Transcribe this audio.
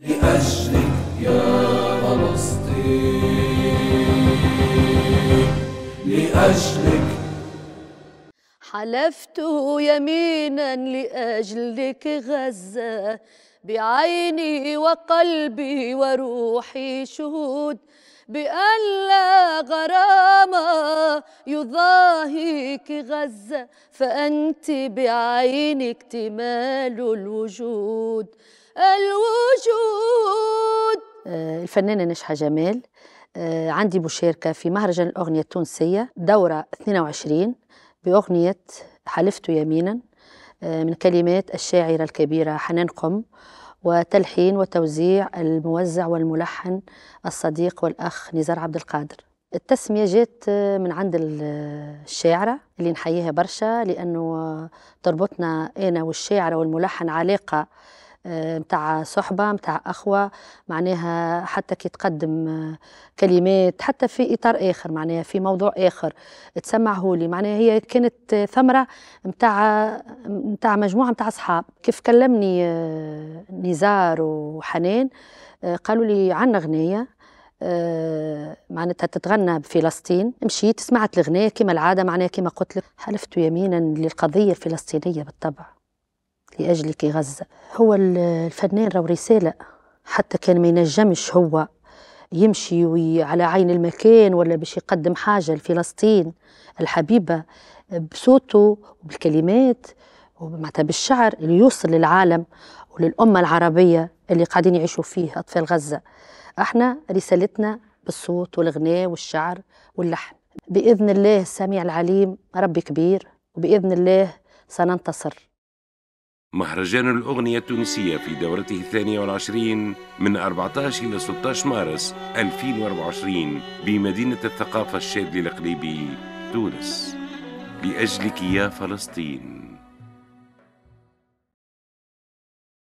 لأجلك يا فلسطين، لأجلك حلفت يمينا لأجلك غزة، بعيني وقلبي وروحي شهود بأن لا غرام يضاهيك غزة، فأنت بعينك اكتمال الوجود. الفنانة نشحة جمال، عندي مشاركة في مهرجان الأغنية التونسية دورة 22 بأغنية حلفت يمينا، من كلمات الشاعرة الكبيرة حنان قم، وتلحين وتوزيع الموزع والملحن الصديق والأخ نزار عبد القادر. التسمية جات من عند الشاعرة اللي نحييها برشا، لأنه تربطنا أنا والشاعرة والملحن علاقة متاع صحبة متاع أخوة، معناها حتى كي تقدم كلمات حتى في إطار آخر، معناها في موضوع آخر تسمعه لي، معناها هي كانت ثمرة متاع مجموعة متاع أصحاب. كيف كلمني نزار وحنان قالوا لي عنا غنية معناتها تتغنى بفلسطين، مشيت سمعت الغنية كما العادة، معناها كما قلت لك حلفت يمينا للقضية الفلسطينية بالطبع، لأجلك غزة. هو الفنان راهو رسالة، حتى كان ما ينجمش هو يمشي على عين المكان ولا باش يقدم حاجة لفلسطين الحبيبة بصوته وبالكلمات ومعناتها بالشعر اللي يوصل للعالم وللأمة العربية اللي قاعدين يعيشوا فيه أطفال غزة. احنا رسالتنا بالصوت والغناء والشعر واللحن. بإذن الله السميع العليم ربي كبير، وبإذن الله سننتصر. مهرجان الأغنية التونسية في دورته 22 من 14 إلى 16 مارس 2024 بمدينة الثقافة الشاذلي القليبي تونس. لأجلك يا فلسطين.